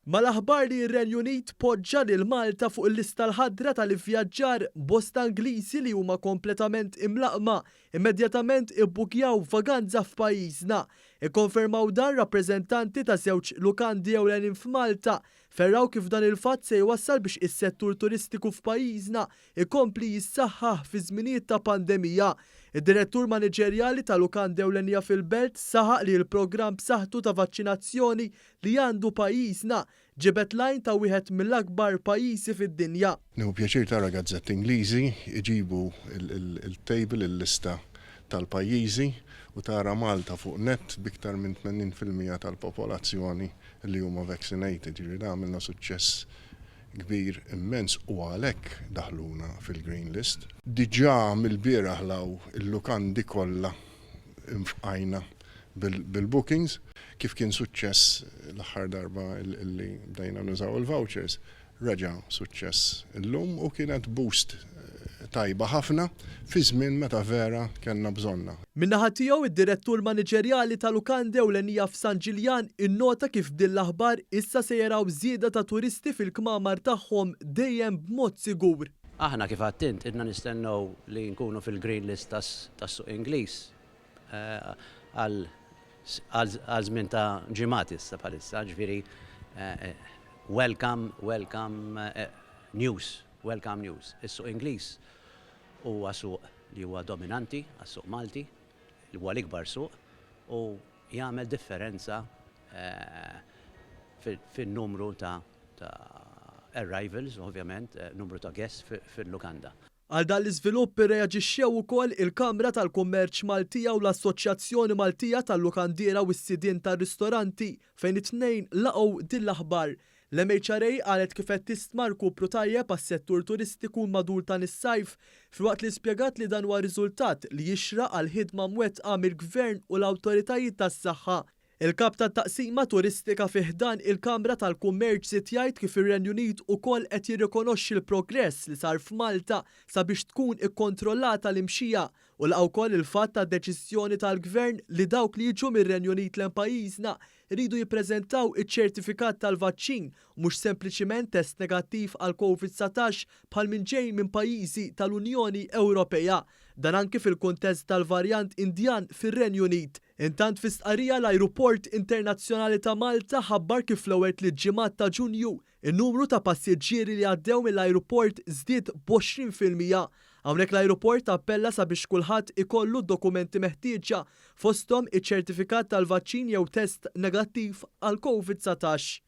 Mal-aħbar li r-Renju Unit poġġa lil Malta fuq il-lista l-ħadra tal-ivvjaġġar bosta Ingliżi li huma kompletament imlaqma immedjatament ibbukjaw vaganza f'pajjiżna. Ikkonfermaw dan rappreżentanti ta' żewġ lukandi ewlenin f'Malta ferraw kif dan il-fatt se jwassal biex is-settur turistiku f'pajjiżna ikompli jissaħħaħ fi żminijiet ta' pandemija. Id-direttur maniġerjali ta' lukandi ewlenija fil-belt saħaq li l-programm b'saħħtu ta' vaċċinazzjoni li għandu pajjiżna ġibet lajn ta' wieħed mill-akbar pajjiżi fid-dinja. Nieħu pjaċir tara gazzetti Ingliżi iġibu il-table il-lista tal-pajjiżi u tara Malta fuq net biktar minn 80% tal-popolazzjoni li huma vaccinated. Ġifieri għamilna suċċess kbir immens u għalhekk daħluna fil-Green List. Diġà mill-bieraħ law il-lukandi kollha infqajna bil-bookings kif kien suċċess l-aħħar darba li bdejna nużaw il-vouchers. Reġa' suċċess illum u kienet boost tajba ħafna fi żmien meta vera kellna bżonna. Min-naħa tiegħu id-direttur maniġerjali ta' lukandi ewlenija f'San Ġiljan innota kif din l-aħbar issa se jaraw żieda ta' turisti fil-kmamar tagħhom dejjem b'mod sigur. Aħna kif għattint idna nistennew li nkunu fil-Green List tas-suq Ingliż għal żmien ta' ġimgħat issa bħalissa, ġifieri welcome news. Is-suq Ingliż huwa suq li huwa dominanti għas-suq Malti, li huwa l-ikbar suq u jagħmel differenza fin-numru ta' arrivals, ovvjament, numru ta' guests fil-lukanda. Għal dan l-iżvilupp irreaġixxew ukoll il-Kamra tal-Kummerċ Maltija u l-Assoċjazzjoni Maltija tal-Lukandiera u s-sidien tar-ristoranti fejn it-tnejn laqgħu din l-aħbar. L-MHRA qalet kif qed tistmar kupru tajjeb għas-settur turistiku madur tan is-sajf filwaqt li spjegat li dan huwa riżultat li jixraq għal ħidma mwettqa mill-Gvern u l-awtoritajiet tas-saħħa. Il-kap tat-taqsima turistika fih dan il-Kamra tal-Kummerċ se jgħid kif ir-Renju Unit ukoll qed jirrikonoxxi l-progress li sar f'Malta sabiex tkun ikkontrollata l-imxija u laqgħu wkoll il-fatt tad-deċiżjoni tal-Gvern li dawk li jiġu mir-Renju Unit lejn pajjiżna jridu jippreżentaw iċ-ċertifikat tal-vaċċin u mhux sempliċiment test negattiv għal COVID-19 bħal min ġej minn pajjiżi tal-Unjoni Ewropea. Dan anke fil-kuntest tal-varjant Indjan fir-Renju Unit. Intant fi stqarrija l-Ajruport Internazzjonali ta' Malta ħabbar kif l-ewwel ġimgħat ta' Ġunju in-numru ta' passiġġieri li għaddew mill-ajruport żdied b'20%. Hawnhekk l-ajruport appella sabiex kulħadd ikollu d-dokumenti meħtieġa fosthom iċ-ċertifikat tal-vaċċin jew test negattiv għal COVID-19.